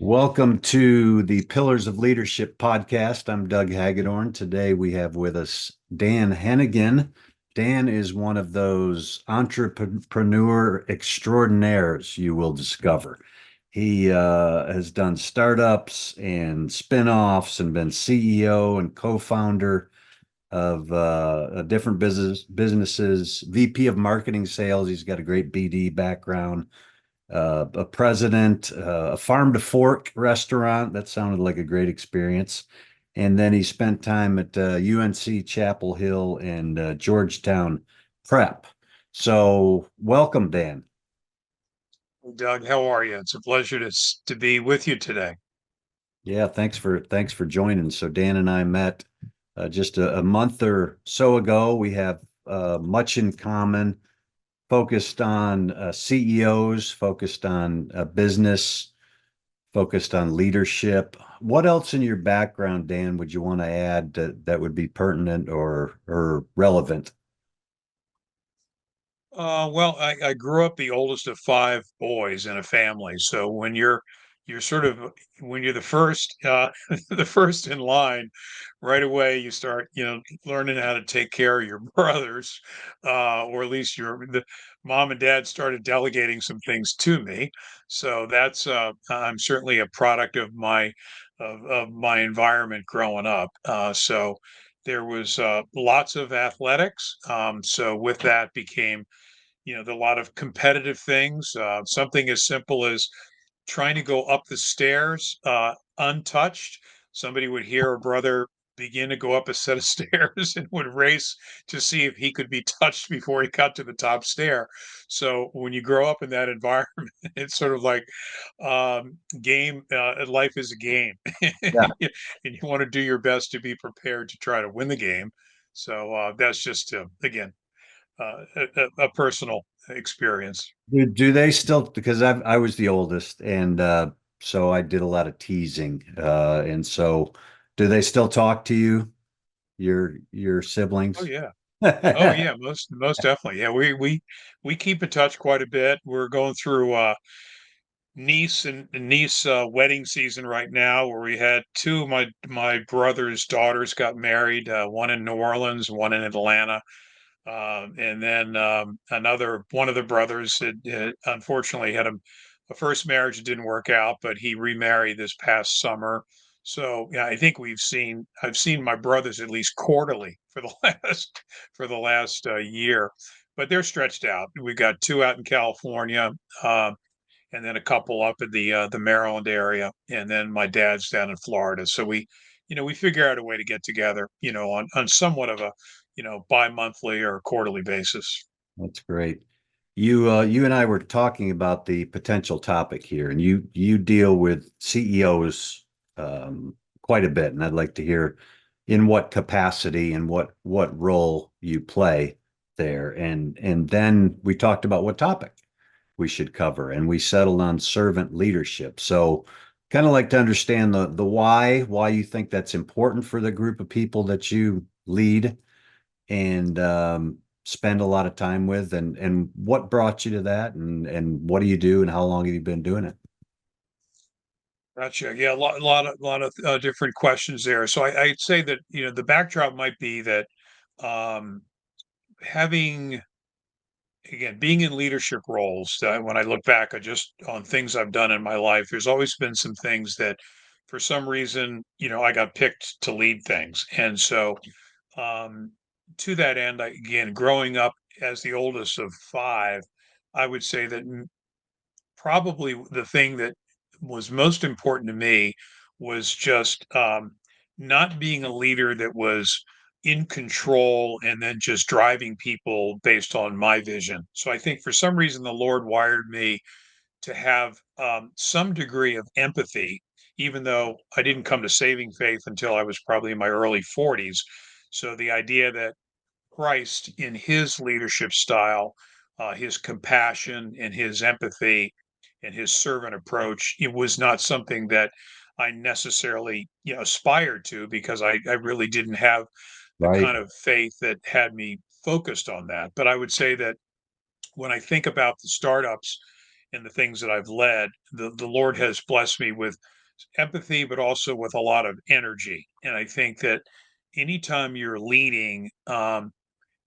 Welcome to the Pillars of Leadership podcast. I'm Doug Hagedorn. Today we have with us Dan Heneghan. Dan is one of those entrepreneur extraordinaires you will discover. He has done startups and spin-offs and been CEO and co-founder of different businesses, VP of marketing sales. He's got a great BD background, a president, a farm to fork restaurant. That sounded like a great experience. And then he spent time at UNC Chapel Hill and Georgetown Prep. So welcome, Dan. Doug, how are you? It's a pleasure to be with you today. Yeah, thanks for joining. So Dan and I met just a month or so ago. We have much in common, focused on CEOs, focused on business, focused on leadership. What else in your background, Dan, would you want to add that would be pertinent or relevant? Well, I grew up the oldest of five boys in a family. So you're sort of when you're the first the first in line, right away you start learning how to take care of your brothers, or at least the mom and dad started delegating some things to me. So that's I'm certainly a product of my environment growing up. So there was lots of athletics. So with that became a lot of competitive things. Something as simple as trying to go up the stairs untouched. Somebody would hear a brother begin to go up a set of stairs and would race to see if he could be touched before he got to the top stair. So when you grow up in that environment, it's sort of like game. Life is a game, Yeah. and you want to do your best to be prepared to try to win the game. So that's just again a personal experience. Do they still, because I was the oldest and so I did a lot of teasing. And so do they still talk to you, your Oh siblings? yeah. Oh yeah, most definitely. Yeah, we keep in touch quite a bit. We're going through niece wedding season right now, where we had two of my brother's daughters got married, one in New Orleans, one in Atlanta. And then another one of the brothers unfortunately had a first marriage that didn't work out, but he remarried this past summer. So yeah, I think I've seen my brothers at least quarterly for the last year, but they're stretched out. We got two out in California, and then a couple up in the Maryland area, and then my dad's down in Florida. So we figure out a way to get together, on somewhat of a bi-monthly or quarterly basis. That's great. You and I were talking about the potential topic here, and you deal with CEOs quite a bit, and I'd like to hear in what capacity and what role you play there. And then we talked about what topic we should cover, and we settled on servant leadership. So kind of like to understand the why you think that's important for the group of people that you lead and spend a lot of time with, and what brought you to that, and what do you do, and how long have you been doing it? Gotcha. Yeah, a lot of different questions there. So I'd say that the backdrop might be that um, having again being in leadership roles. When I look back, on things I've done in my life, there's always been some things that, for some reason, I got picked to lead things, and so um, to that end, again, growing up as the oldest of five, I would say that probably the thing that was most important to me was just not being a leader that was in control and then just driving people based on my vision. So I think for some reason the Lord wired me to have some degree of empathy, even though I didn't come to saving faith until I was probably in my early 40s. So the idea that Christ, in his leadership style, his compassion and his empathy and his servant approach, it was not something that I necessarily, aspired to, because I really didn't have the Right. kind of faith that had me focused on that. But I would say that when I think about the startups and the things that I've led, the Lord has blessed me with empathy, but also with a lot of energy. And I think that anytime you're leading,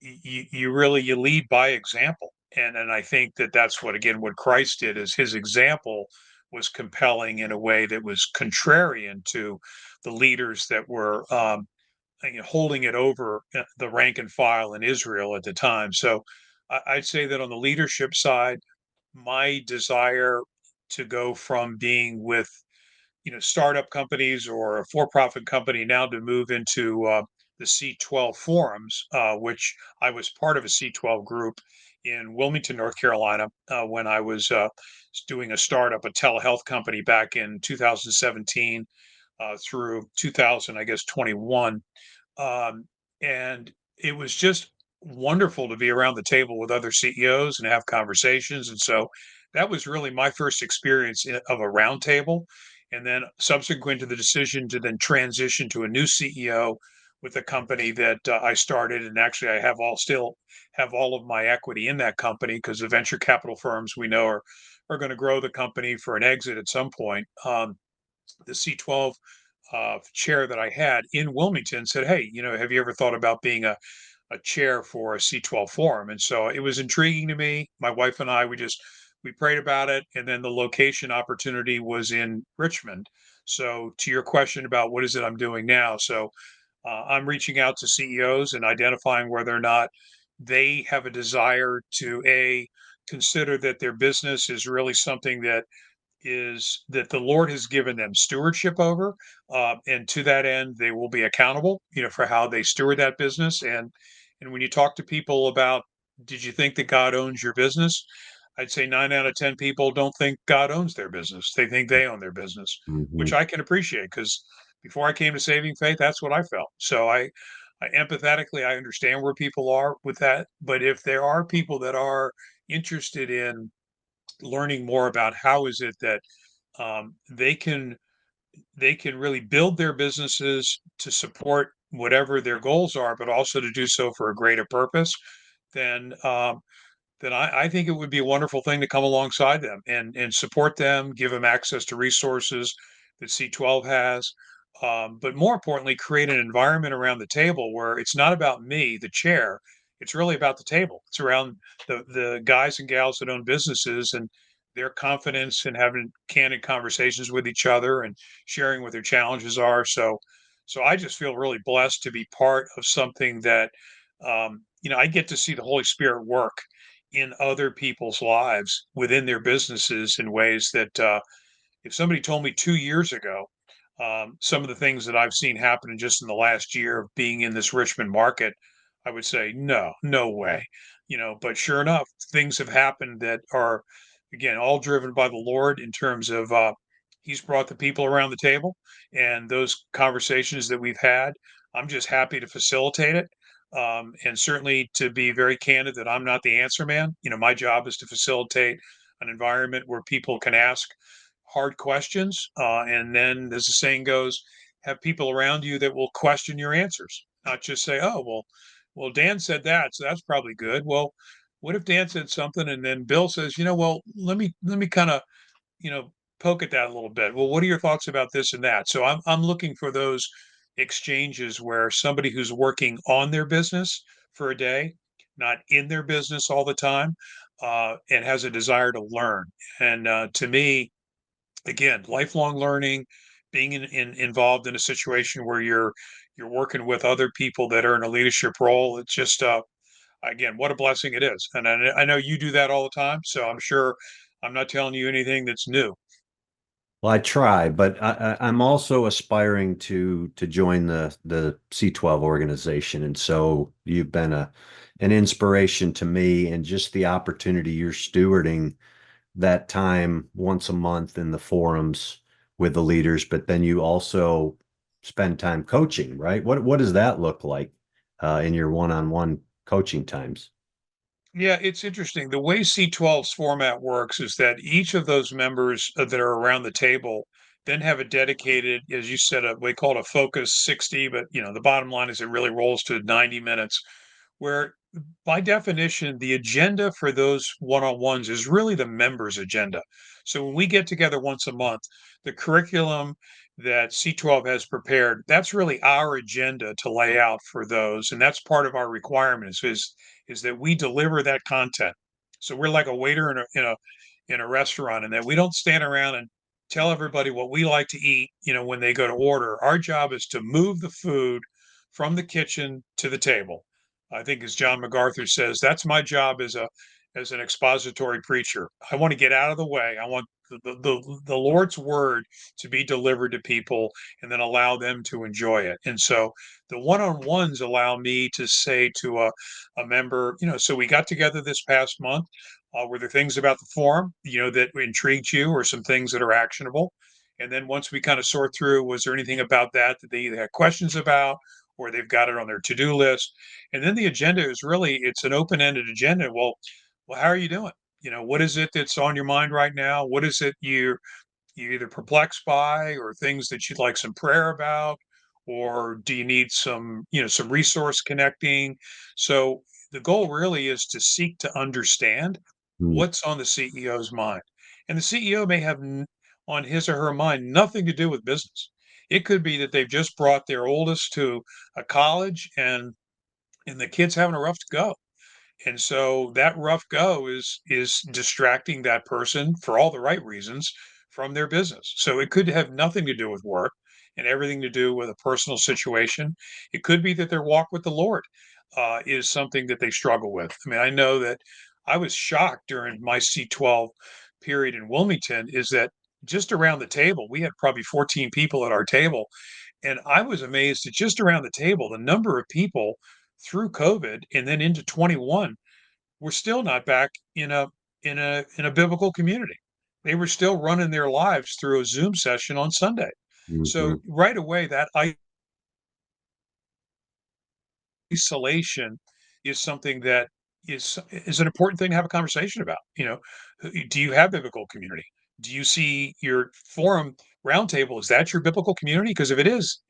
you really you lead by example. And I think that that's what, again, what Christ did, is his example was compelling in a way that was contrarian to the leaders that were holding it over the rank and file in Israel at the time. So I'd say that on the leadership side, my desire to go from being with startup companies or a for-profit company now to move into the C12 forums, which I was part of a C12 group in Wilmington, North Carolina, when I was doing a startup, a telehealth company back in 2017 through 2000, I guess 21. um, and it was just wonderful to be around the table with other CEOs and have conversations. And so that was really my first experience of a roundtable. And then subsequent to the decision to then transition to a new CEO with a company that I started, and actually I have still have all of my equity in that company, because the venture capital firms we know are going to grow the company for an exit at some point. The C12 chair that I had in Wilmington said, "Hey, have you ever thought about being a chair for a C12 forum?" And so it was intriguing to me. My wife and I, we prayed about it, and then the location opportunity was in Richmond. So to your question about what is it I'm doing now, so I'm reaching out to CEOs and identifying whether or not they have a desire to consider that their business is really something that the Lord has given them stewardship over, and to that end, they will be accountable, for how they steward that business. And when you talk to people about, did you think that God owns your business? I'd say 9 out of 10 people don't think God owns their business. They think they own their business, which Mhm. I can appreciate, because before I came to Saving Faith, that's what I felt. So I empathetically, I understand where people are with that. But if there are people that are interested in learning more about how is it that they can really build their businesses to support whatever their goals are, but also to do so for a greater purpose, then I think it would be a wonderful thing to come alongside them and support them, give them access to resources that C12 has. But more importantly, create an environment around the table where it's not about me, the chair. It's really about the table. It's around the guys and gals that own businesses and their confidence and having candid conversations with each other and sharing what their challenges are. So I just feel really blessed to be part of something that I get to see the Holy Spirit work in other people's lives within their businesses in ways that if somebody told me 2 years ago some of the things that I've seen happen just in the last year of being in this Richmond market, I would say no, no way. But sure enough, things have happened that are, again, all driven by the Lord in terms of He's brought the people around the table, and those conversations that we've had, I'm just happy to facilitate it. And certainly to be very candid that I'm not the answer man. My job is to facilitate an environment where people can ask hard questions. And then, as the saying goes, have people around you that will question your answers, not just say, "Oh, well, Dan said that, so that's probably good." Well, what if Dan said something and then Bill says, "Well, let me kind of, you know, poke at that a little bit. Well, what are your thoughts about this and that?" So I'm looking for those exchanges where somebody who's working on their business for a day, not in their business all the time, and has a desire to learn. And to me, again, lifelong learning, being involved in a situation where you're working with other people that are in a leadership role. It's just again, what a blessing it is. And I know you do that all the time, so I'm sure I'm not telling you anything that's new. Well, I try, but I'm also aspiring to join the C12 organization, and so you've been an inspiration to me, and just the opportunity you're stewarding that time once a month in the forums with the leaders, but then you also spend time coaching, right? What does that look like in your one-on-one coaching times? Yeah, it's interesting. The way C12's format works is that each of those members that are around the table then have a dedicated, as you said, we call it a focus 60, but the bottom line is it really rolls to 90 minutes, where by definition, the agenda for those one-on-ones is really the members' agenda. So when we get together once a month, the curriculum that C12 has prepared, that's really our agenda to lay out for those. And that's part of our requirements is that we deliver that content. So we're like a waiter in a restaurant, and that we don't stand around and tell everybody what we like to eat, when they go to order. Our job is to move the food from the kitchen to the table. I think, as John MacArthur says, that's my job as an expository preacher. I want to get out of the way. I want the Lord's word to be delivered to people, and then allow them to enjoy it. And so the one-on-ones allow me to say to a member, so we got together this past month. Were there things about the forum, that intrigued you, or some things that are actionable? And then once we kind of sort through, was there anything about that they either had questions about, or they've got it on their to-do list? And then the agenda is really, it's an open-ended agenda. Well, how are you doing? What is it that's on your mind right now? What is it you're either perplexed by, or things that you'd like some prayer about, or do you need some resource connecting? So the goal really is to seek to understand Mm, what's on the CEO's mind. And the CEO may have on his or her mind nothing to do with business. It could be that they've just brought their oldest to a college, and the kid's having a rough go. And so that rough go is distracting that person, for all the right reasons, from their business. So it could have nothing to do with work, and everything to do with a personal situation. It could be that their walk with the Lord is something that they struggle with. I mean, I know that I was shocked during my C12 period in Wilmington, is that just around the table, we had probably 14 people at our table. And I was amazed at, just around the table, the number of people through COVID and then into 21 were still not back in a biblical community. They were still running their lives through a Zoom session on Sunday. So mhm. right away, that isolation is something that is an important thing to have a conversation about. Do you have biblical community? Do you see your forum roundtable? Is that your biblical community? Because if it is,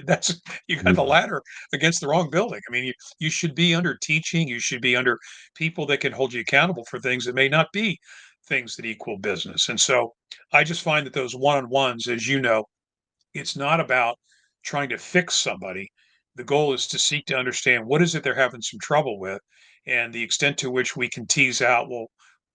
that's you got the Yeah. ladder against the wrong building. I mean, you should be under teaching. You should be under people that can hold you accountable for things that may not be things that equal business. And so I just find that those one-on-ones, as you know, it's not about trying to fix somebody. The goal is to seek to understand what is it they're having some trouble with, and the extent to which we can tease out, well,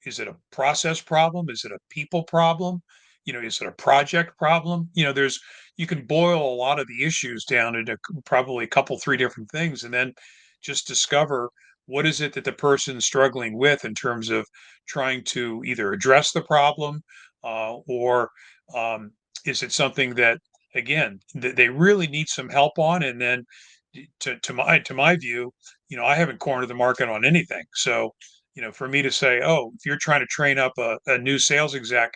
is it a process problem? Is it a people problem? Is it a project problem? You can boil a lot of the issues down into probably a couple, three different things, and then just discover what is it that the person's struggling with in terms of trying to either address the problem, or um, is it something that, again, they really need some help on. And then to my view, I haven't cornered the market on anything. So, for me to say, oh, if you're trying to train up a new sales exec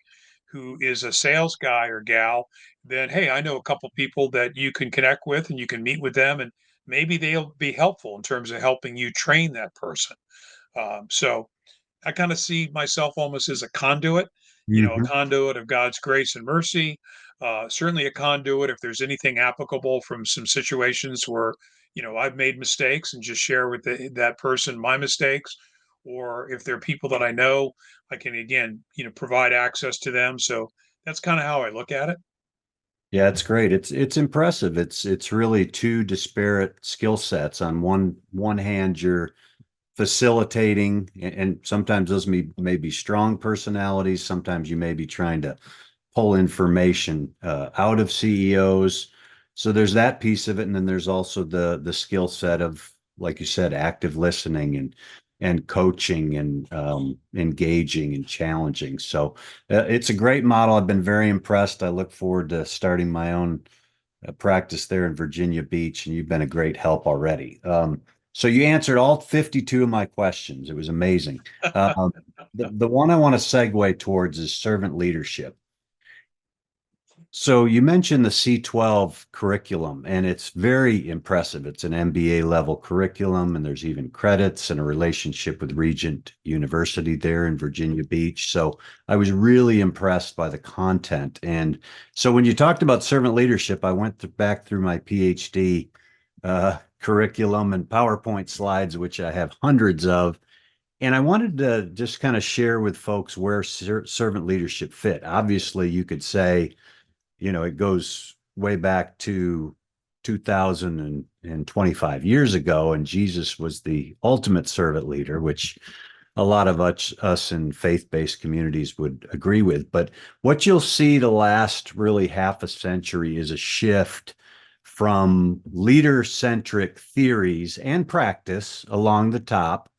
who is a sales guy or gal, then hey, I know a couple people that you can connect with, and you can meet with them, and maybe they'll be helpful in terms of helping you train that person. So I kind of see myself almost as a conduit, a Mhm. conduit of God's grace and mercy. Certainly a conduit if there's anything applicable from some situations where, I've made mistakes, and just share with that person my mistakes. Or if there are people that I know, I can, again, provide access to them. So that's kind of how I look at it. Yeah, it's great. It's impressive. It's really two disparate skill sets. On one hand, you're facilitating, and sometimes those may be strong personalities. Sometimes you may be trying to pull information out of CEOs. So there's that piece of it, and then there's also the skill set of, like you said, active listening and coaching and engaging and challenging. So it's a great model. I've been very impressed. I look forward to starting my own practice there in Virginia Beach, and you've been a great help already. So you answered all 52 of my questions. It was amazing. The one I want to segue towards is servant leadership. So you mentioned the C12 curriculum, and it's very impressive. It's an MBA level curriculum, and there's even credits and a relationship with Regent University there in Virginia Beach. So I was really impressed by the content. And so when you talked about servant leadership, I went back through my PhD curriculum and PowerPoint slides, which I have hundreds of. And I wanted to just kind of share with folks where servant leadership fit. Obviously, you could say, it goes way back to 2025 years ago, and Jesus was the ultimate servant leader, which a lot of us in faith-based communities would agree with. But what you'll see the last really half a century is a shift from leader-centric theories and practice along the top.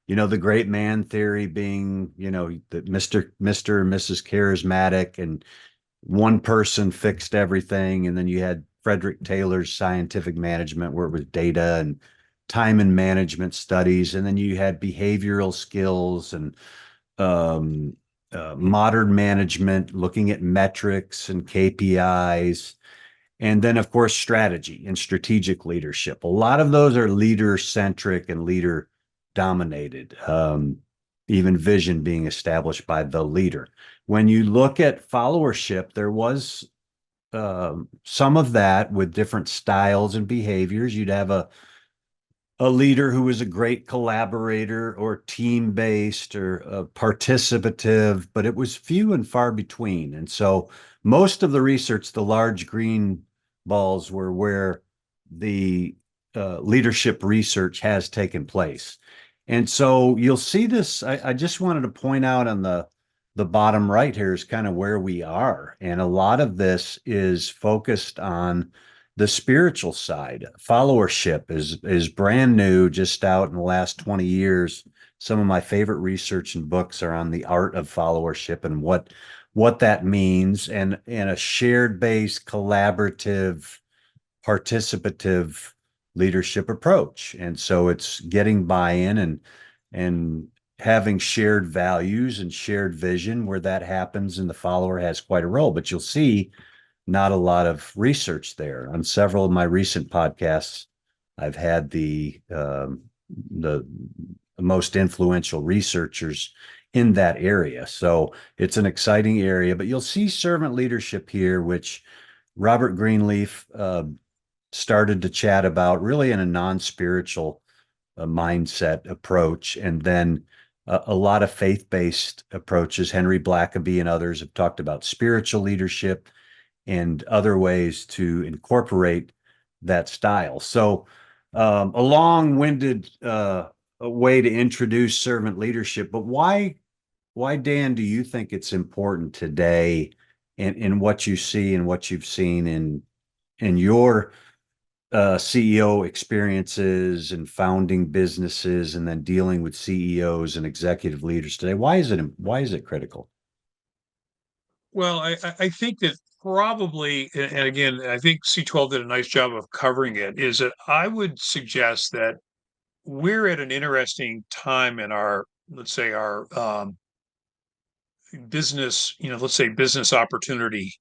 The great man theory being, that Mr. and Mrs. Charismatic, and one person fixed everything. And then you had Frederick Taylor's scientific management, where it was data and time and management studies. And then you had behavioral skills and um, modern management, looking at metrics and KPIs. And then, of course, strategy and strategic leadership. A lot of those are leader centric and leader dominated, even vision being established by the leader. When you look at followership, there was some of that with different styles and behaviors. You'd have a leader who was a great collaborator or team based or participative, but it was few and far between. And so most of the research, the large green balls, were where the leadership research has taken place. And so you'll see this. I just wanted to point out on the bottom right here is kind of where we are. And a lot of this is focused on the spiritual side. Followership is brand new, just out in the last 20 years. Some of my favorite research and books are on the art of followership and what that means, and a shared based collaborative participative leadership approach. And so it's getting buy-in and having shared values and shared vision. Where that happens, and the follower has quite a role. But you'll see not a lot of research there. On several of my recent podcasts, I've had the most influential researchers in that area. So it's an exciting area. But you'll see servant leadership here, which Robert Greenleaf started to chat about, really in a non-spiritual mindset approach. And then a lot of faith-based approaches. Henry Blackaby and others have talked about spiritual leadership and other ways to incorporate that style. So a long-winded way to introduce servant leadership. But why, Dan, do you think it's important today in what you see and what you've seen in your CEO experiences and founding businesses, and then dealing with CEOs and executive leaders today? Why is it critical? Well, I think that probably, and again, I think C12 did a nice job of covering it, is that I would suggest that we're at an interesting time in our, let's say, our business, let's say business opportunity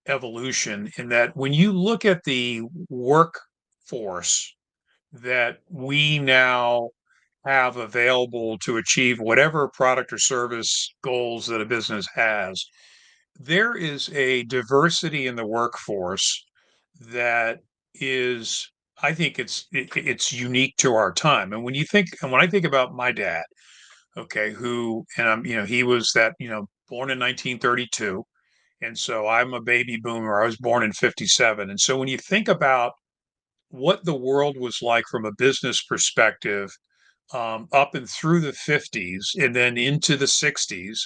evolution, in that when you look at the workforce that we now have available to achieve whatever product or service goals that a business has, there is a diversity in the workforce that is, I think it's unique to our time. And when I think about my dad, okay, who, and he was that, born in 1932. And so I'm a baby boomer. I was born in 57. And so when you think about what the world was like from a business perspective, up and through the 50s and then into the 60s,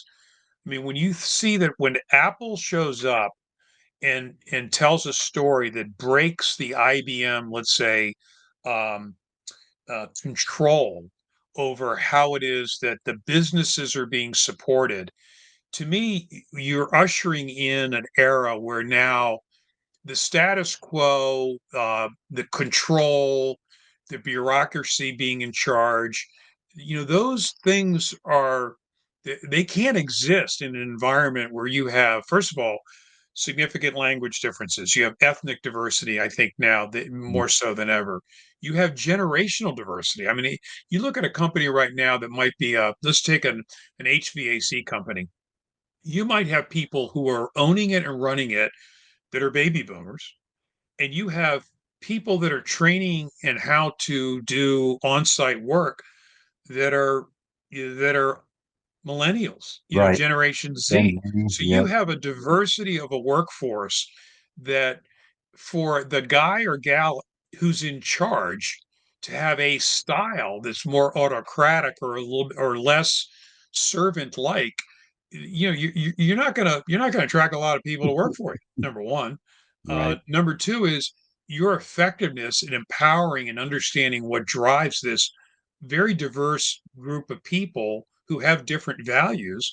I mean, when you see that when Apple shows up and tells a story that breaks the IBM, let's say, um, control over how it is that the businesses are being supported, to me, you're ushering in an era where now the status quo, the control, the bureaucracy being in charge, those things are, they can't exist in an environment where you have, first of all, significant language differences. You have ethnic diversity, I think now that more so than ever. You have generational diversity. I mean, you look at a company right now that might be let's take an HVAC company. You might have people who are owning it and running it that are baby boomers, and you have people that are training and how to do on-site work that are that are millennials, Right. Generation Z. And, So you yep. have a diversity of a workforce that for the guy or gal who's in charge to have a style that's more autocratic or a little or less servant like, you're not gonna attract a lot of people to work for you. Number one. Right. Number two is your effectiveness in empowering and understanding what drives this very diverse group of people who have different values.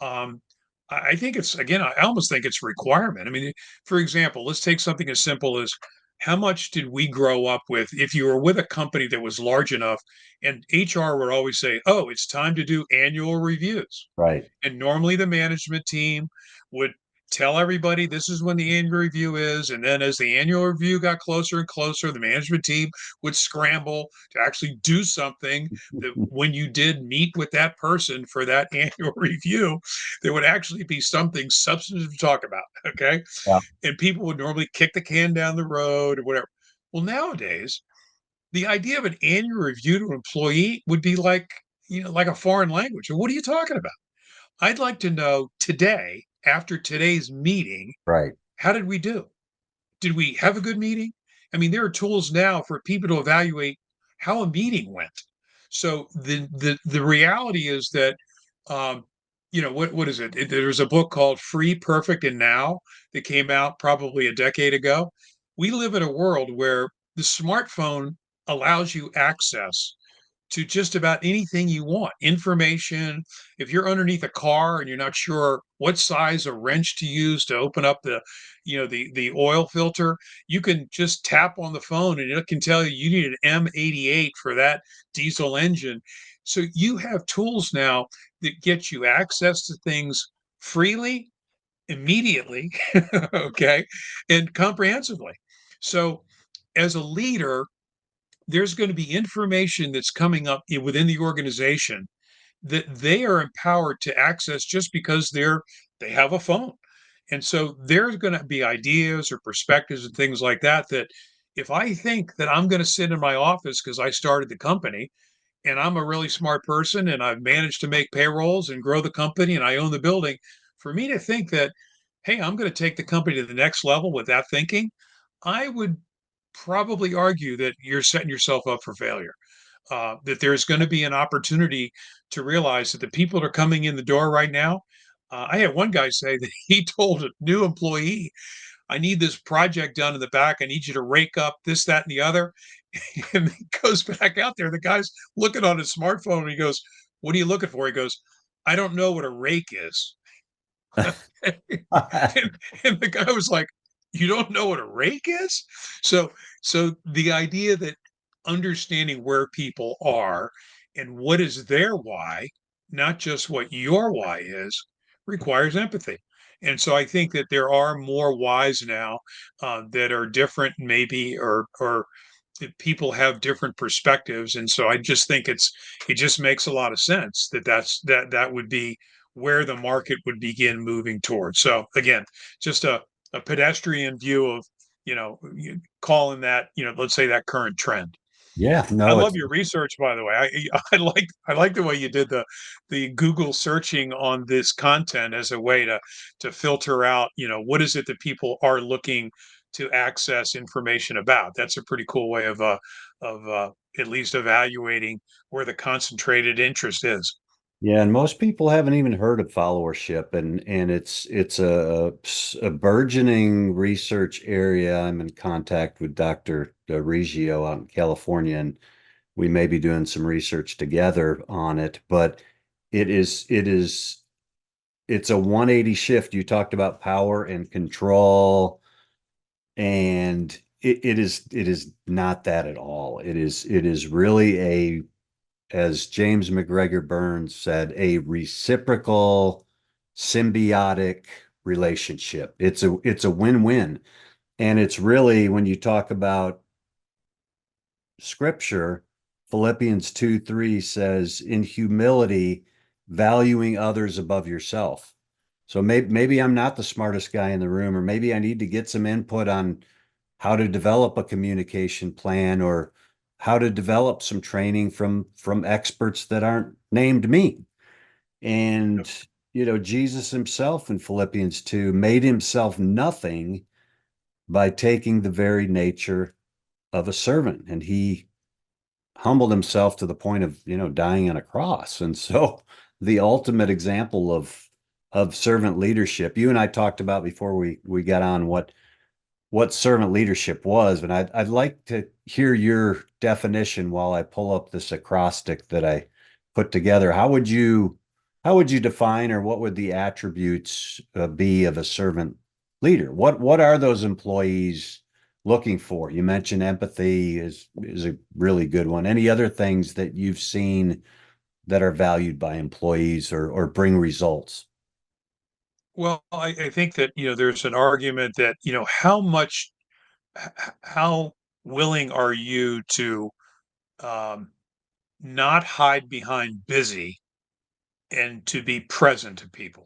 Um, I think it's again, I almost think it's a requirement. I mean, for example, let's take something as simple as how much did we grow up with? If you were with a company that was large enough, and HR would always say, "Oh, it's time to do annual reviews." Right. And normally the management team would tell everybody this is when the annual review is. And then as the annual review got closer and closer, the management team would scramble to actually do something that when you did meet with that person for that annual review, there would actually be something substantive to talk about. Okay. Yeah. And people would normally kick the can down the road or whatever. Well, nowadays, the idea of an annual review to an employee would be like, like a foreign language. And what are you talking about? I'd like to know today, after today's meeting, Right. how did we do? Did we have a good meeting? I mean, there are tools now for people to evaluate how a meeting went. So the reality is that um, what is it? There's a book called Free, Perfect, and Now that came out probably a decade ago. We live in a world where the smartphone allows you access to just about anything you want. Information. If you're underneath a car and you're not sure what size of wrench to use to open up the oil filter, you can just tap on the phone and it can tell you you need an M88 for that diesel engine. So you have tools now that get you access to things freely, immediately, okay, and comprehensively. So as a leader, there's going to be information that's coming up within the organization that they are empowered to access just because they have a phone. And so there's going to be ideas or perspectives and things like that that if I think that I'm going to sit in my office because I started the company and I'm a really smart person and I've managed to make payrolls and grow the company and I own the building, for me to think that, hey, I'm going to take the company to the next level with that thinking, I would probably argue that you're setting yourself up for failure. That there's going to be an opportunity to realize that the people that are coming in the door right now. I had one guy say that he told a new employee, I need this project done in the back. I need you to rake up this, that, and the other. And he goes back out there. The guy's looking on his smartphone and he goes, what are you looking for? He goes, I don't know what a rake is. and, and the guy was like, you don't know what a rake is? So the idea that understanding where people are and what is their why, not just what your why is, requires empathy. And so I think that there are more whys now that are different, maybe, or that people have different perspectives. And so I just think it just makes a lot of sense that that would be where the market would begin moving towards. So again, just a pedestrian view of, calling that, let's say that current trend. Yeah. I No, love it's your research, by the way. I like the way you did the Google searching on this content as a way to filter out, what is it that people are looking to access information about. That's a pretty cool way of at least evaluating where the concentrated interest is. yeah, and most people haven't even heard of followership, and it's a burgeoning research area. I'm in contact with Dr. Reggio out in California, and we may be doing some research together on it, but it's a 180 shift. You talked about power and control, and it is not that at all. It is really as James McGregor Burns said, a reciprocal symbiotic relationship. It's a win-win. And it's really when you talk about scripture, Philippians 2:3 says, in humility, valuing others above yourself. So maybe I'm not the smartest guy in the room, or maybe I need to get some input on how to develop a communication plan or how to develop some training from experts that aren't named me. Yep. And Jesus himself in Philippians 2 made himself nothing by taking the very nature of a servant, and he humbled himself to the point of dying on a cross. And so the ultimate example of servant leadership, you and I talked about before we got on what servant leadership was, and I'd like to hear your definition while I pull up this acrostic that I put together. How would you define, or what would the attributes be of a servant leader? What are those employees looking for? You mentioned empathy is a really good one. Any other things that you've seen that are valued by employees or bring results? Well, I think that, there's an argument that, how willing are you to um, not hide behind busy and to be present to people?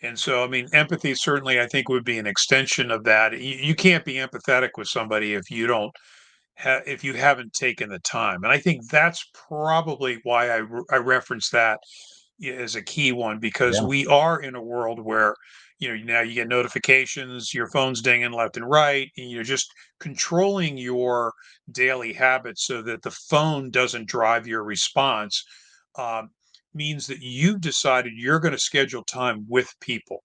And so, I mean, empathy certainly, I think, would be an extension of that. You can't be empathetic with somebody if you don't if you haven't taken the time. And I think that's probably why I reference that as a key one, because Yeah. we are in a world where, now you get notifications, your phone's dinging left and right, and you're just controlling your daily habits so that the phone doesn't drive your response. Um, Means that you've decided you're going to schedule time with people.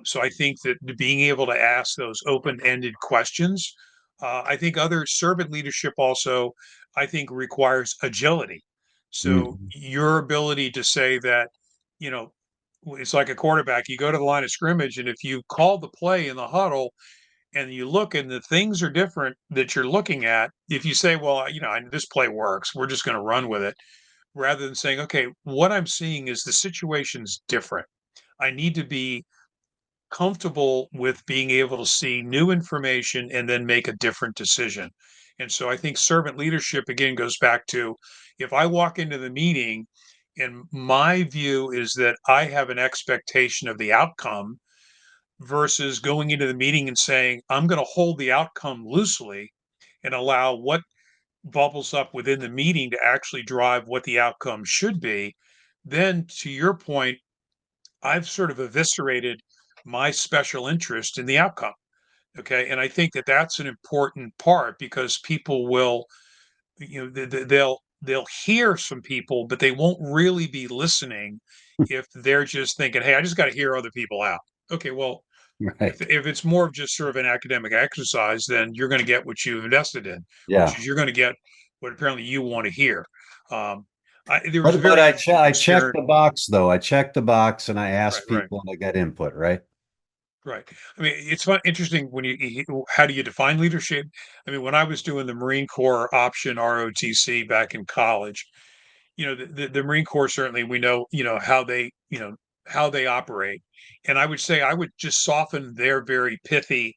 So I think that being able to ask those open-ended questions, I think other servant leadership also, I think, requires agility. So Mhm. your ability to say that, you know, it's like a quarterback. You go to the line of scrimmage, and if you call the play in the huddle and you look and the things are different that you're looking at, if you say, well, this play works, we're just going to run with it, rather than saying, okay, what I'm seeing is the situation's different. I need to be comfortable with being able to see new information and then make a different decision. And so I think servant leadership again goes back to, if I walk into the meeting and my view is that I have an expectation of the outcome versus going into the meeting and saying, I'm going to hold the outcome loosely and allow what bubbles up within the meeting to actually drive what the outcome should be, then to your point, I've sort of eviscerated my special interest in the outcome. Okay. And I think that that's an important part because people will, they'll hear some people, but they won't really be listening if they're just thinking, hey, I just got to hear other people out. Okay. Well, if, Right. if it's more of just sort of an academic exercise, then you're going to get what you've invested in, which Yeah. is you're going to get what apparently you want to hear. Um, there was a But very I interesting checked scenario. the box though. I checked the box and I Right, asked right. people and I got input, right? Right. I mean, it's interesting when how do you define leadership? I mean, when I was doing the Marine Corps option ROTC back in college, the Marine Corps, certainly we know, how they operate. And I would say I would just soften their very pithy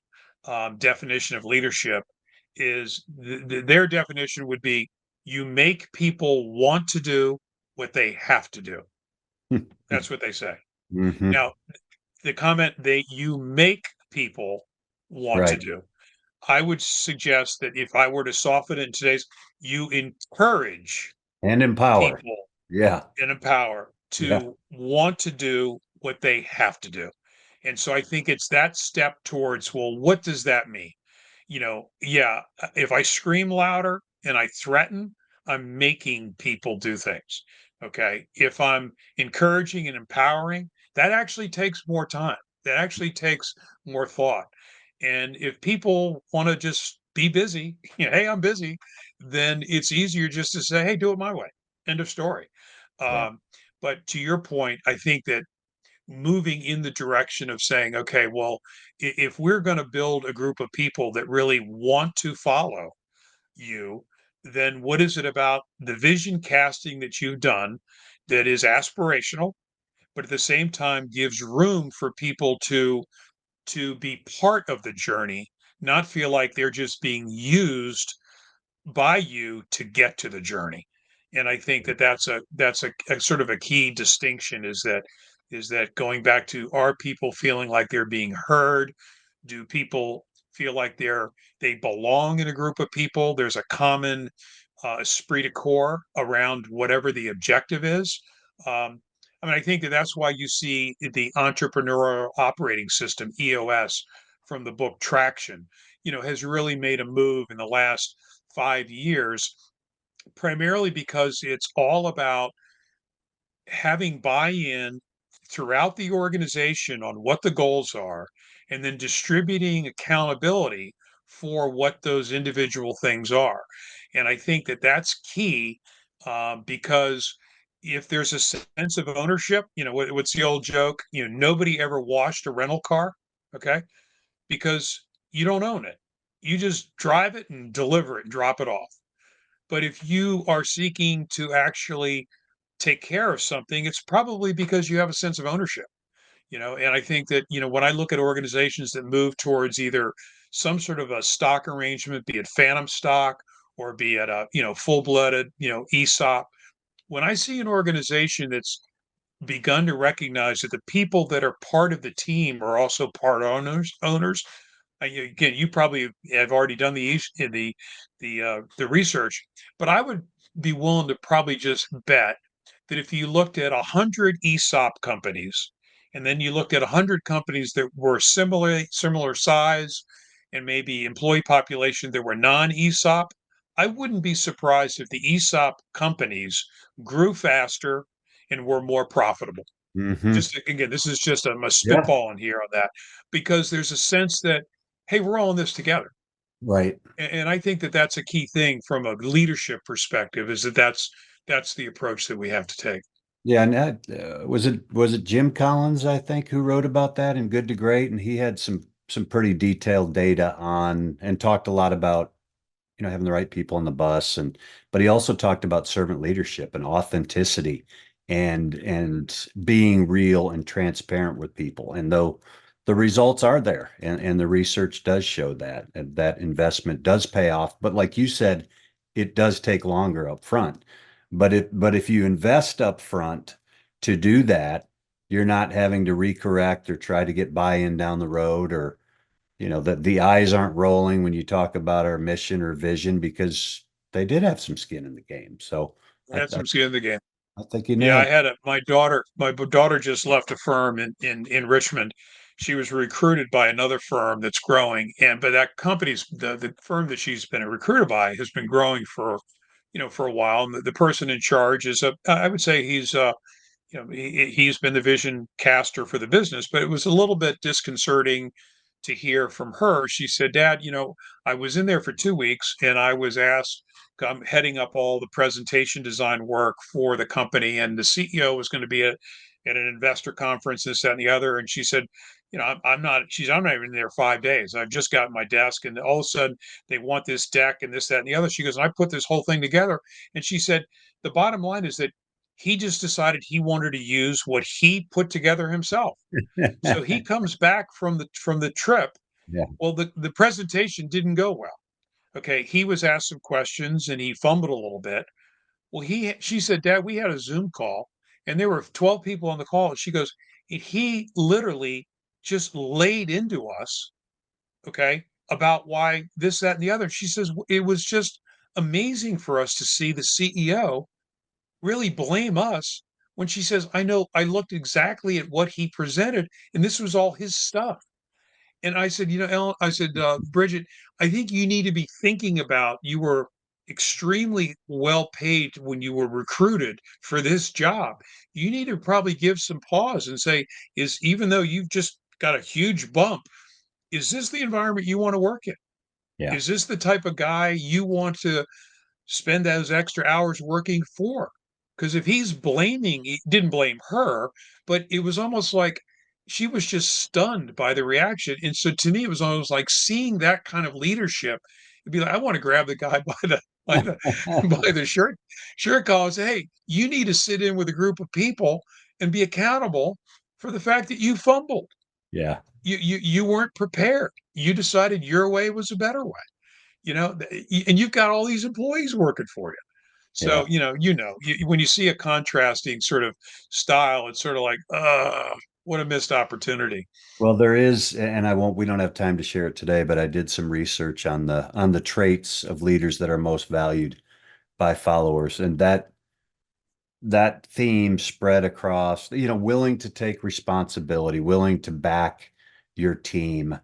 definition of leadership is their definition would be you make people want to do what they have to do. That's what they say. Hmm. Now, the comment that you make people want to Right. do. I would suggest that if I were to soften it in today's, you encourage And empower. people Yeah. and empower Yeah. to want to do what they have to do. And so I think it's that step towards, well, what does that mean? Yeah, if I scream louder and I threaten, I'm making people do things. Okay. If I'm encouraging and empowering, that actually takes more time. That actually takes more thought. And if people want to just be busy, hey, I'm busy, then it's easier just to say, hey, do it my way. End of story. Yeah. Um, but to your point, I think that moving in the direction of saying, okay, well, if we're going to build a group of people that really want to follow you, then what is it about the vision casting that you've done that is aspirational, but at the same time gives room for people to be part of the journey, not feel like they're just being used by you to get to the journey. And I think that that's a sort of a key distinction is that going back to, are people feeling like they're being heard? Do people feel like they belong in a group of people. There's a common esprit de corps around whatever the objective is. Um, I mean, I think that that's why you see the entrepreneurial operating system (EOS) from the book Traction, has really made a move in the last 5 years, primarily because it's all about having buy-in throughout the organization on what the goals are, and then distributing accountability for what those individual things are. And I think that that's key, because if there's a sense of ownership, what's the old joke? Nobody ever washed a rental car, okay? Because you don't own it. You just drive it and deliver it and drop it off. But if you are seeking to actually take care of something, it's probably because you have a sense of ownership, and I think that, when I look at organizations that move towards either some sort of a stock arrangement, be it phantom stock or be it a, full-blooded, ESOP, when I see an organization that's begun to recognize that the people that are part of the team are also part owners. Again, you probably have already done the research, but I would be willing to probably just bet that if you looked at 100 ESOP companies, and then you looked at 100 companies that were similar size and maybe employee population that were non-ESOP, I wouldn't be surprised if the ESOP companies grew faster and were more profitable. Hmm. Just again, this is just I'm Yeah. spitballing here on that, because there's a sense that, hey, we're all in this together. Right. And I think that that's a key thing from a leadership perspective, is that that's the approach that we have to take. Yeah, and was it Jim Collins, I think, who wrote about that in Good to Great, and he had some pretty detailed data on and talked a lot about having the right people on the bus, and but he also talked about servant leadership and authenticity and being real and transparent with people. And though the results are there, and the research does show that, and that investment does pay off, but like you said, it does take longer up front. But if you invest up front to do that, you're not having to recorrect or try to get buy-in down the road, or that the eyes aren't rolling when you talk about our mission or vision, because they did have some skin in the game. So I I, had I, some skin in the game. I think you Yeah, I nailed had my daughter just left a firm in Richmond. She was recruited by another firm that's growing, but that company's the firm that she's been recruited by has been growing for a while. And the person in charge is I would say he's he's been the vision caster for the business, but it was a little bit disconcerting to hear from her. She said, Dad, I was in there for 2 weeks and I was asked, I'm heading up all the presentation design work for the company, and the CEO was going to be at an investor conference, this, that, and the other. And she said, I'm not even there 5 days. I've just got my desk, and all of a sudden they want this deck and this, that, and the other. She goes, and I put this whole thing together. And she said, the bottom line is that he just decided he wanted to use what he put together himself. So he it. comes back from the trip. Yeah. Well, the presentation didn't go well. Okay, he was asked some questions and he fumbled a little bit. Well, she said, Dad, we had a Zoom call and there were 12 people on the call. And she goes, he literally just laid into us, okay, about why this, that, and the other. She says it was just amazing for us to see the CEO really blame us when she says, I know I looked exactly at what he presented and this was all his stuff. And I said, Ellen, I said, Bridget, I think you need to be thinking about, you were extremely well paid when you were recruited for this job. You need to probably give some pause and say, even though you've just got a huge bump, is this the environment you want to work in? Yeah. Is this the type of guy you want to spend those extra hours working for? Because if he didn't blame her, but it was almost like she was just stunned by the reaction. And so to me, it was almost like seeing that kind of leadership. It'd be like, I want to grab the guy by the shirt collar and say, hey, you need to sit in with a group of people and be accountable for the fact that you fumbled. Yeah. You weren't prepared. You decided your way was a better way, and you've got all these employees working for you. Yeah. So, when you see a contrasting sort of style, it's sort of like, What a missed opportunity. Well, there is, and we don't have time to share it today, but I did some research on the traits of leaders that are most valued by followers. And that theme spread across, willing to take responsibility, willing to back your team.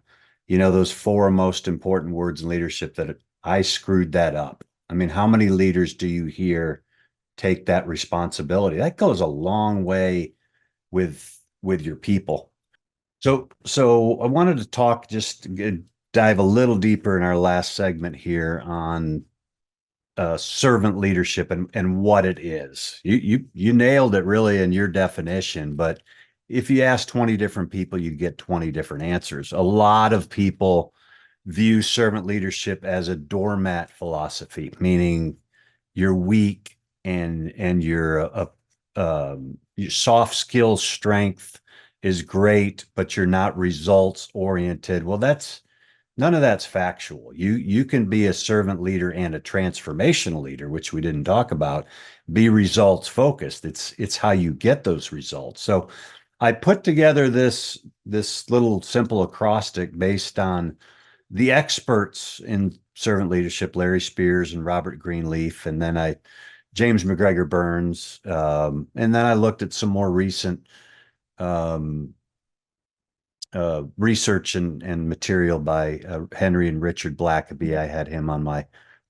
Those four most important words in leadership that I screwed that up. I mean, how many leaders do you hear take that responsibility? That goes a long way with your people. So I wanted to talk, just dive a little deeper in our last segment here on servant leadership and what it is. You nailed it really in your definition, but if you ask 20 different people, you'd get 20 different answers. A lot of people view servant leadership as a doormat philosophy, meaning you're weak and your soft skills strength is great, but you're not results oriented. Well, that's none of that's factual. You can be a servant leader and a transformational leader, which we didn't talk about, be results focused. It's how you get those results. So I put together this little simple acrostic based on the experts in servant leadership, Larry Spears and Robert Greenleaf, and then James McGregor Burns, and then I looked at some more recent um, research and material by Henry and Richard Blackaby. I had him on my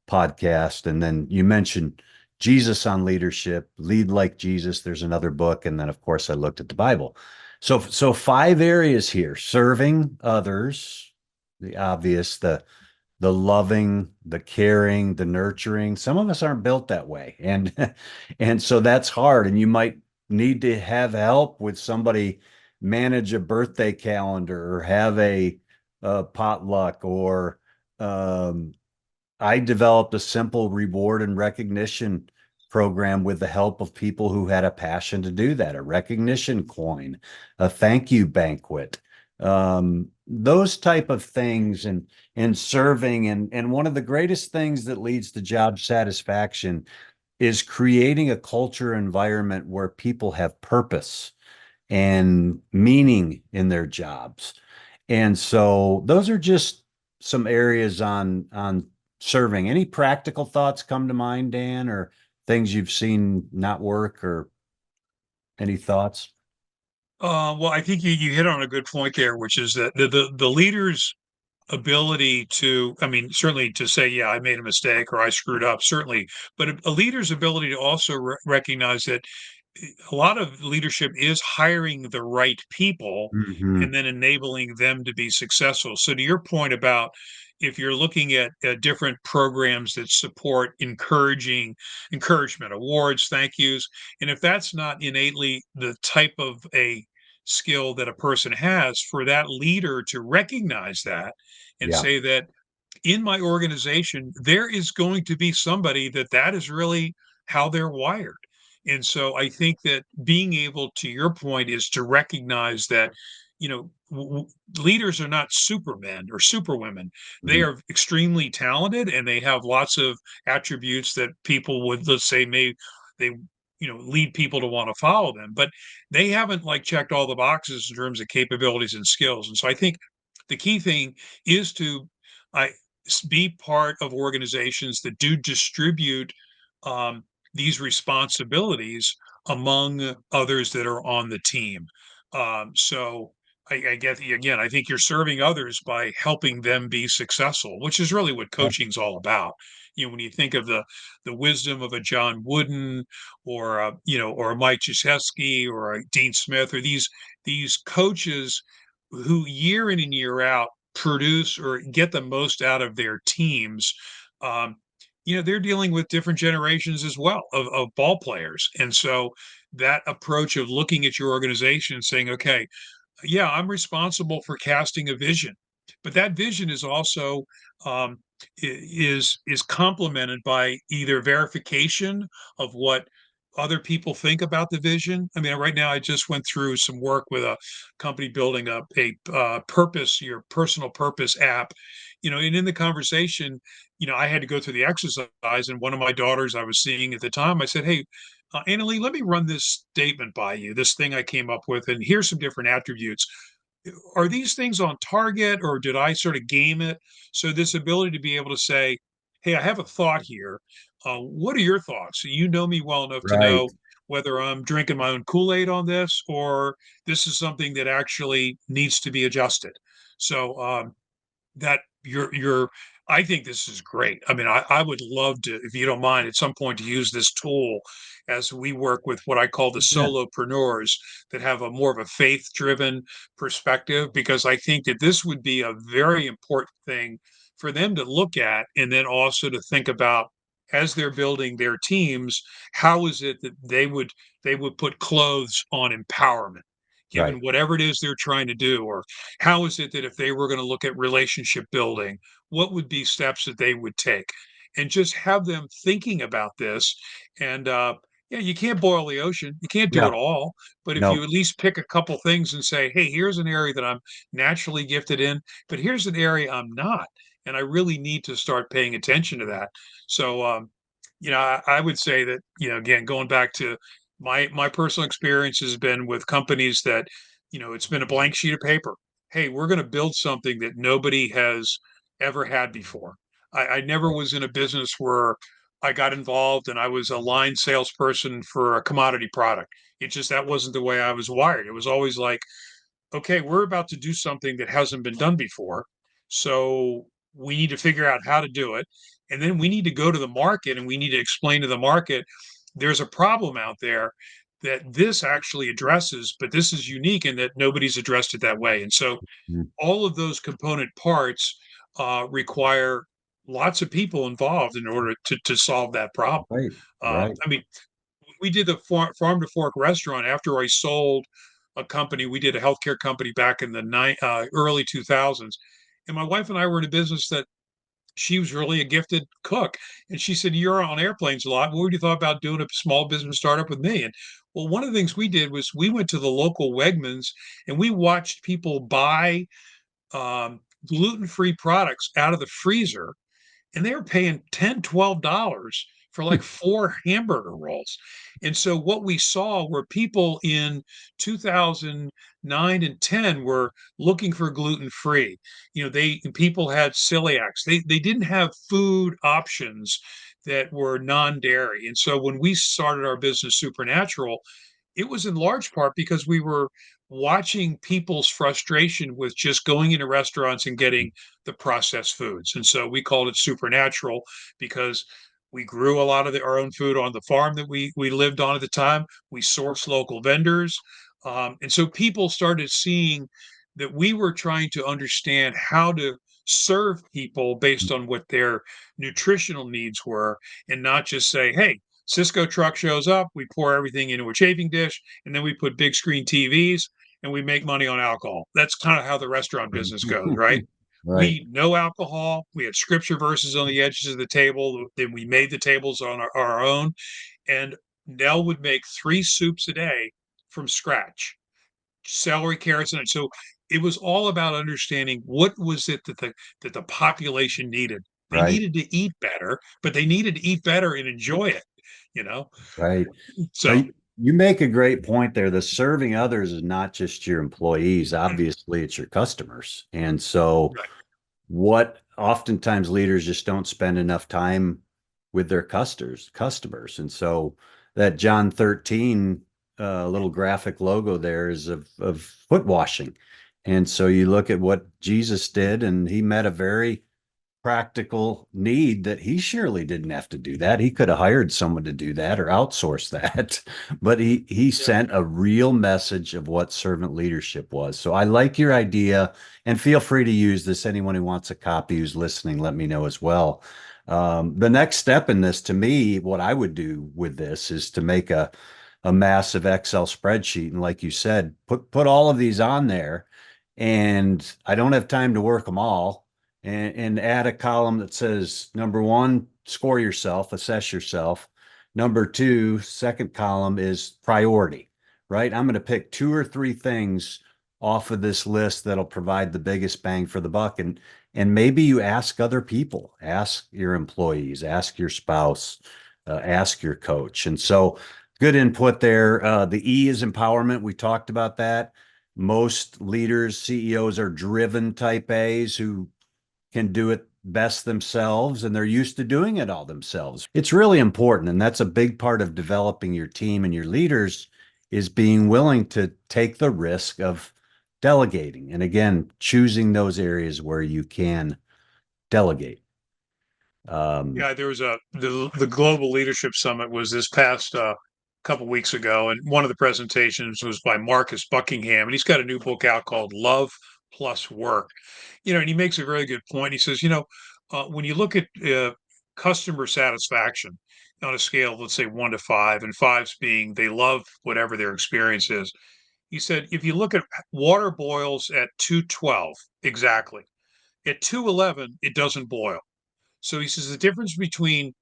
podcast. And then you mentioned Jesus on leadership, Lead Like Jesus. There's another book. And then, of course, I looked at the Bible. So five areas here: serving others, the obvious, the loving, the caring, the nurturing. Some of us aren't built that way. And so that's hard. And you might need to have help with somebody manage a birthday calendar or have a potluck or um, I developed a simple reward and recognition program with the help of people who had a passion to do that, a recognition coin, a thank you banquet, those type of things and serving. And one of the greatest things that leads to job satisfaction is creating a culture environment where people have purpose and meaning in their jobs. And so those are just some areas on serving. Any practical thoughts come to mind, Dan, or things you've seen not work, or any thoughts? Well, I think you hit on a good point there, which is that the leader's ability to, I mean, certainly to say, yeah, I made a mistake or I screwed up, certainly, but a leader's ability to also recognize that a lot of leadership is hiring the right people Hmm. and then enabling them to be successful. So to your point about if you're looking at different programs that support encouragement, awards, thank yous, and if that's not innately the type of a skill that a person has, for that leader to recognize that and Yeah. say that in my organization, there is going to be somebody that is really how they're wired. And so I think that being able, to your point, is to recognize that, you know, leaders are not supermen or superwomen. They Mhm. are extremely talented and they have lots of attributes that people would, let's say, may they, lead people to want to follow them, but they haven't like checked all the boxes in terms of capabilities and skills. And so I think the key thing is to I be part of organizations that do distribute um, these responsibilities among others that are on the team. So I get again, I think you're serving others by helping them be successful, which is really what Yeah. coaching's all about. When you think of the wisdom of a John Wooden or or a Mike Krzyzewski or a Dean Smith or these coaches who year in and year out produce or get the most out of their teams. Um, they're dealing with different generations as well of ball players. And so that approach of looking at your organization and saying, okay, yeah, I'm responsible for casting a vision, but that vision is also um, is complemented by either verification of what other people think about the vision. I mean, right now I just went through some work with a company building up a purpose, your personal purpose app. And in the conversation, I had to go through the exercise, and one of my daughters I was seeing at the time, I said, "Hey." Annalie, let me run this statement by you, this thing I came up with, and here's some different attributes. Are these things on target, or did I sort of game it? So this ability to be able to say, hey, I have a thought here. What are your thoughts? You know me well enough to Right. know whether I'm drinking my own Kool-Aid on this, or this is something that actually needs to be adjusted. So that you're I think this is great. I mean, I would love to, if you don't mind, at some point to use this tool as we work with what I call the Yeah. solopreneurs that have a more of a faith-driven perspective, because I think that this would be a very important thing for them to look at, and then also to think about as they're building their teams, how is it that they would put clothes on empowerment, given Right. whatever it is they're trying to do, or how is it that if they were going to look at relationship building, what would be steps that they would take? And just have them thinking about this. And yeah, you can't boil the ocean, you can't do Yeah. it all. But if you No. at least pick a couple things and say, hey, here's an area that I'm naturally gifted in, but here's an area I'm not. And I really need to start paying attention to that. So, I would say that, again, going back to my personal experience has been with companies that, it's been a blank sheet of paper. Hey, we're going to build something that nobody has ever had before. I never was in a business where I got involved and I was a line salesperson for a commodity product. It just, that wasn't the way I was wired. It was always like, okay, we're about to do something that hasn't been done before. So we need to figure out how to do it. And then we need to go to the market and we need to explain to the market there's a problem out there that this actually addresses, but this is unique in that nobody's addressed it that way. And so Mm. all of those component parts require lots of people involved in order to solve that problem. Right. Right. I mean, we did the farm to fork restaurant after I sold a company. We did a healthcare company back in the early 2000s. And my wife and I were in a business that she was really a gifted cook. And she said, you're on airplanes a lot. What would you thought about doing a small business startup with me? And well, one of the things we did was we went to the local Wegmans and we watched people buy gluten-free products out of the freezer, and they were paying $10, $12 for like 4 hamburger rolls. And so what we saw were people in 2009 and 10 were looking for gluten free. They people had celiacs. They didn't have food options that were non-dairy. And so when we started our business Supernatural, it was in large part because we were watching people's frustration with just going into restaurants and getting the processed foods. And so we called it Supernatural because we grew a lot of our own food on the farm that we lived on at the time. We sourced local vendors. And so people started seeing that we were trying to understand how to serve people based on what their nutritional needs were, and not just say, hey, Cisco truck shows up, we pour everything into a chafing dish, and then we put big screen TVs and we make money on alcohol. That's kind of how the restaurant business goes, right? Right. We no alcohol. We had scripture verses on the edges of the table. Then we made the tables on our own. And Nell would make 3 soups a day from scratch, celery, carrots, and so it was all about understanding what was it that the population needed. They Right. needed to eat better, but they needed to eat better and enjoy it. You know, Right. Now, so you make a great point there. The serving others is not just your employees. Obviously, it's your customers. And so right. what oftentimes leaders just don't spend enough time with their customers. And so that John 13 little graphic logo there is of foot washing. And so you look at what Jesus did, and he met a very practical need that he surely didn't have to do that. He could have hired someone to do that or outsource that. But he Yep. sent a real message of what servant leadership was. So I like your idea, and feel free to use this. Anyone who wants a copy who's listening, let me know as well. The next step in this, to me, what I would do with this is to make a massive Excel spreadsheet. And like you said, put all of these on there. And I don't have time to work them all, and add a column that says, number one, score yourself, assess yourself. Number two, second column is priority, right? I'm going to pick 2 or 3 things off of this list that'll provide the biggest bang for the buck. And maybe you ask other people, ask your employees, ask your spouse, ask your coach. And so Good input there. The E is empowerment. We talked about that. Most leaders, CEOs are driven type A's who can do it best themselves and they're used to doing it all themselves. It's really important. And that's a big part of developing your team and your leaders is being willing to take the risk of delegating. And again, choosing those areas where you can delegate. Yeah, there was the Global Leadership Summit was this past couple weeks ago, and one of the presentations was by Marcus Buckingham, and he's got a new book out called Love Plus Work. And he makes a very good point. He says, when you look at customer satisfaction on a scale of, let's say, 1 to 5, and five's being they love whatever their experience is. He said, if you look at water boils at 212 exactly, at 211 it doesn't boil. So he says the difference between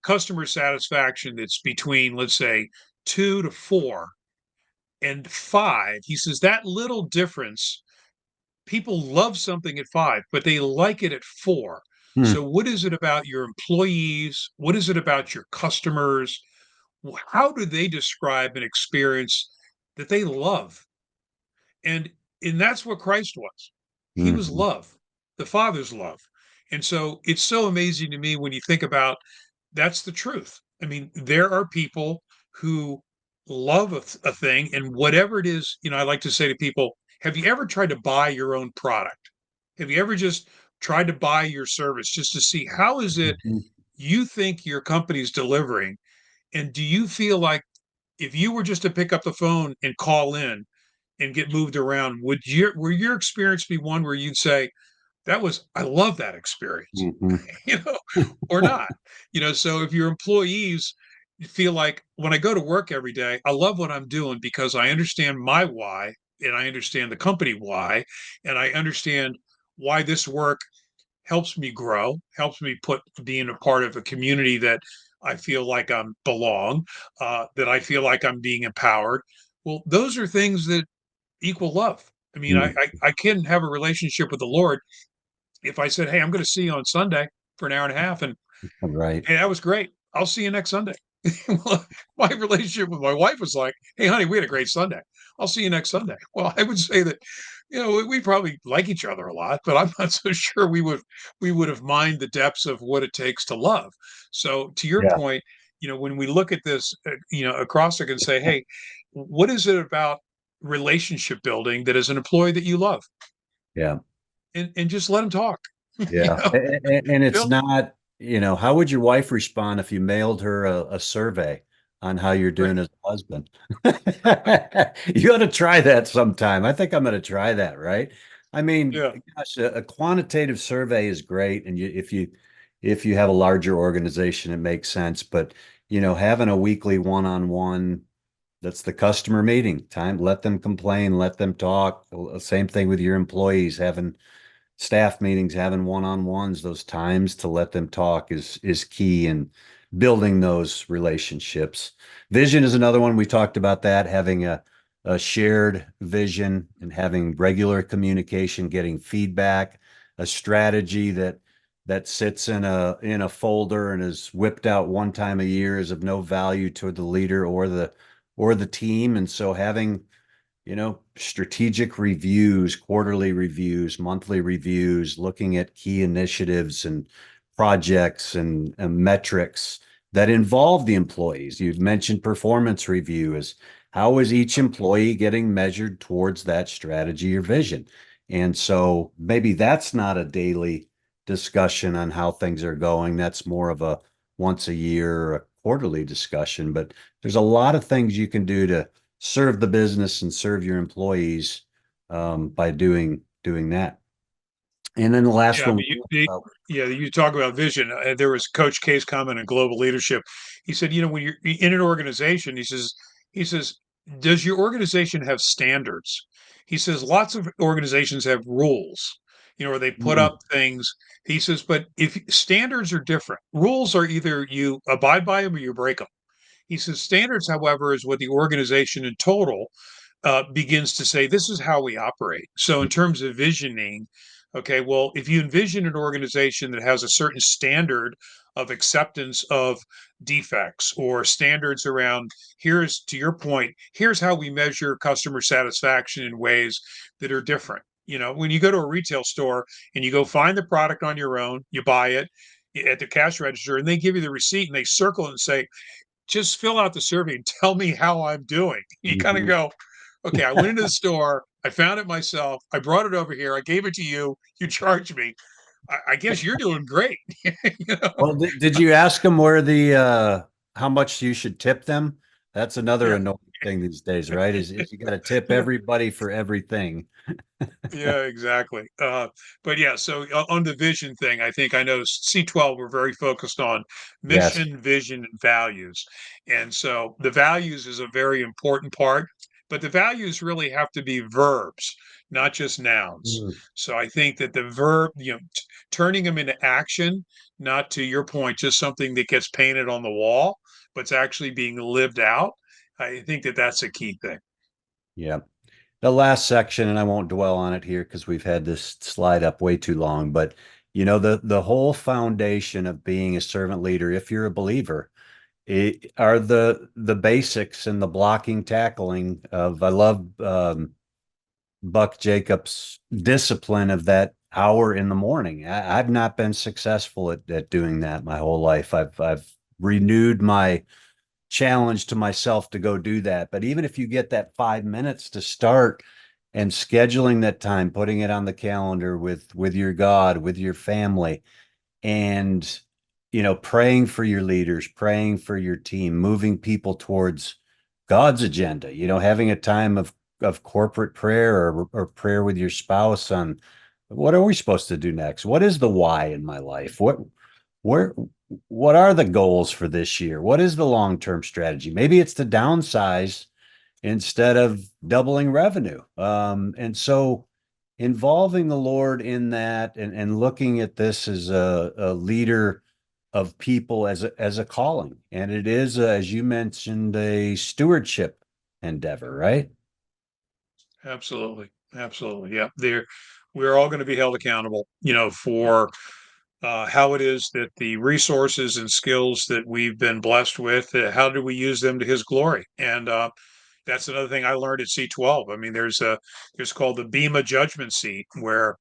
customer satisfaction that's between, let's say, 2 to 4 and 5, he says that little difference, people love something at 5, but they like it at 4. hmm, So, what is it about your employees? What is it about your customers? How do they describe an experience that they love? And that's what Christ was. He was hmm, love, the Father's love. And so it's so amazing to me when you think about that's the truth. I mean, there are people who love a thing, and whatever it is, I like to say to people, have you ever tried to buy your own product? Have you ever just tried to buy your service just to see how is it hmm, you think your company's delivering? And do you feel like if you were just to pick up the phone and call in and get moved around, will your experience be one where you'd say, that was I love that experience, hmm, you know, or not? So if your employees feel like when I go to work every day, I love what I'm doing because I understand my why and I understand the company why, and I understand why this work helps me grow, helps me put being a part of a community that I feel like I'm belong, that I feel like I'm being empowered. Well, those are things that equal love. I mean, I, hmm. I I couldn't have a relationship with the Lord if I said, "Hey, I'm going to see you on Sunday for an hour and a half," and Right. hey, that was great. I'll see you next Sunday. Well, my relationship with my wife was like, "Hey, honey, we had a great Sunday. I'll see you next Sunday." Well, I would say that, we probably like each other a lot, but I'm not so sure we would have mined the depths of what it takes to love. So, to your Yeah. point, when we look at this, across it and say, "Hey, what is it about relationship building that as an employee that you love?" Yeah. And just let them talk. you Yeah. know, And it's Phil, not, how would your wife respond if you mailed her a survey on how you're right? doing as a husband? Right. You ought to try that sometime. I think I'm going to try that, right? I mean, Yeah. gosh, a quantitative survey is great, and if you have a larger organization, it makes sense. But having a weekly one-on-one, that's the customer meeting time. Let them complain, let them talk. Same thing with your employees, having staff meetings, having one-on-ones, those times to let them talk is key in building those relationships. Vision is another one. We talked about that, having a shared vision and having regular communication, getting feedback, a strategy that sits in a folder and is whipped out one time a year is of no value to the leader or the team. And so having strategic reviews, quarterly reviews, monthly reviews, looking at key initiatives and projects and metrics that involve the employees. You've mentioned performance review is how is each employee getting measured towards that strategy or vision? And so maybe that's not a daily discussion on how things are going. That's more of a once a year or a quarterly discussion, but there's a lot of things you can do to serve the business and serve your employees by doing that. And then the last Yeah, one, but you talk about vision. There was Coach K's comment on global leadership. He said, when you're in an organization, he says, does your organization have standards? He says, lots of organizations have rules, where they put mm, up things. He says, but if standards are different, rules are either you abide by them or you break them. He says, standards, however, is what the organization in total begins to say, this is how we operate. So, in terms of visioning, Okay, well, if you envision an organization that has a certain standard of acceptance of defects or standards around, here's to your point, here's how we measure customer satisfaction in ways that are different. When you go to a retail store and you go find the product on your own, you buy it at the cash register, and they give you the receipt and they circle it and say, just fill out the survey and tell me how I'm doing. You kind of Mhm. go, okay, I went into the store, I found it myself, I brought it over here, I gave it to you, you charged me. I guess you're doing great. you know? Well, did you ask them where how much you should tip them? That's another Yeah. annoying thing these days, right? Is you got to tip Yeah. everybody for everything. Yeah, exactly. But yeah, so on the vision thing, I think I know C12 we're very focused on Yes. mission, vision, and values. And so the values is a very important part, but the values really have to be verbs, not just nouns. Mm. So I think that the verb, turning them into action, not to your point, just something that gets painted on the wall, but it's actually being lived out. I think that that's a key thing. Yeah. The last section, and I won't dwell on it here because we've had this slide up way too long, but the whole foundation of being a servant leader, if you're a believer, are the basics and the blocking, tackling of I love Buck Jacobs' discipline of that hour in the morning. I've not been successful at doing that my whole life. I've renewed my challenge to myself to go do that. But even if you get that 5 minutes to start and scheduling that time, putting it on the calendar with your God, with your family, and praying for your leaders, praying for your team, moving people towards God's agenda, having a time of corporate prayer or prayer with your spouse on what are we supposed to do next? What is the why in my life? Where what are the goals for this year? What is the long-term strategy? Maybe it's to downsize instead of doubling revenue. And so involving the Lord in that and looking at this as a leader of people as a calling. And it is, as you mentioned, a stewardship endeavor, right? Absolutely. Absolutely. Yeah. We're all going to be held accountable, for how it is that the resources and skills that we've been blessed with, how do we use them to his glory? And that's another thing I learned at C12. I mean, there's called the Bema judgment seat where,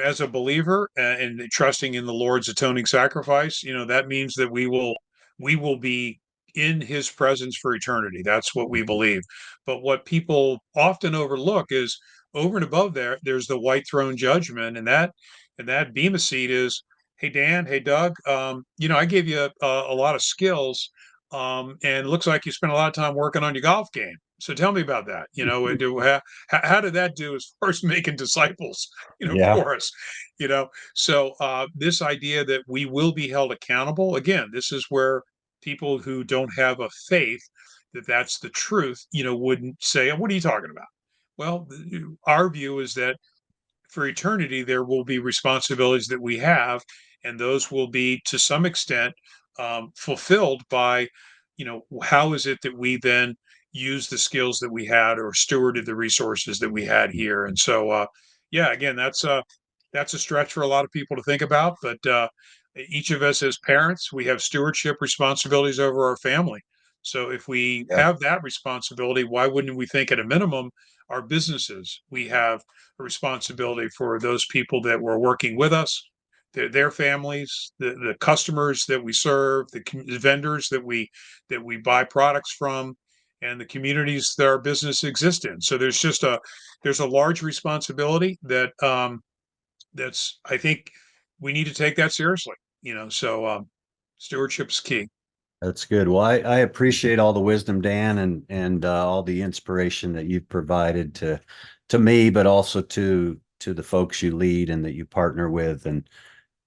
as a believer and trusting in the Lord's atoning sacrifice, that means that we will be in his presence for eternity. That's what we believe. But what people often overlook is over and above there's the white throne judgment, and that Bema seat is, hey Dan, hey Doug, I gave you a lot of skills, and it looks like you spent a lot of time working on your golf game. So tell me about that. How did that do as far as making disciples, Yeah, for us? So this idea that we will be held accountable, again, this is where people who don't have a faith that that's the truth, wouldn't say, what are you talking about? Well, our view is that for eternity, there will be responsibilities that we have, and those will be to some extent fulfilled by, how is it that we then use the skills that we had or stewarded the resources that we had here. And so, yeah, again, that's a stretch for a lot of people to think about, but each of us as parents, we have stewardship responsibilities over our family. So if we yeah, have that responsibility, why wouldn't we think at a minimum our businesses, we have a responsibility for those people that were working with us, their families, the customers that we serve, the vendors that we buy products from, and the communities that our business exists in. So there's a large responsibility that's I think we need to take that seriously. So stewardship's key. that's good. Well, I appreciate all the wisdom, Dan, and all the inspiration that you've provided to me, but also to the folks you lead and that you partner with, and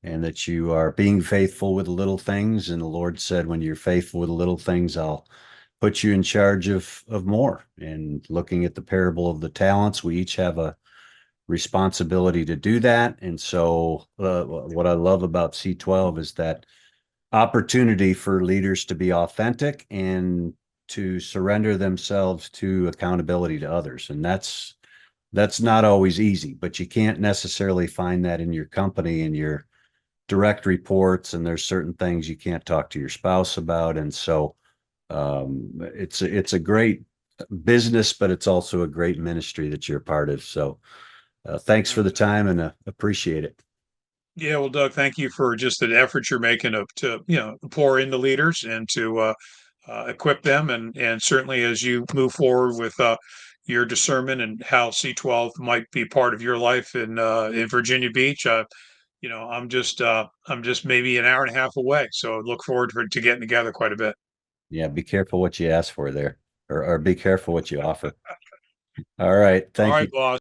that you are being faithful with the little things. And the Lord said, when you're faithful with the little things, I'll put you in charge of more. And looking at the parable of the talents, we each have a responsibility to do that. And so, what I love about C12 is that opportunity for leaders to be authentic and to surrender themselves to accountability to others. And that's not always easy, but you can't necessarily find that in your company and your direct reports. And there's certain things you can't talk to your spouse about. And so it's a great business, but it's also a great ministry that you're a part of. So thanks for the time and appreciate it. Yeah, well, Doug, thank you for just the effort you're making to pour into leaders and to equip them, and certainly as you move forward with your discernment and how C12 might be part of your life in Virginia Beach. I'm just maybe an hour and a half away, so I look forward to getting together quite a bit. Yeah, be careful what you ask for there, or be careful what you offer. All right. All Thank right, you. boss.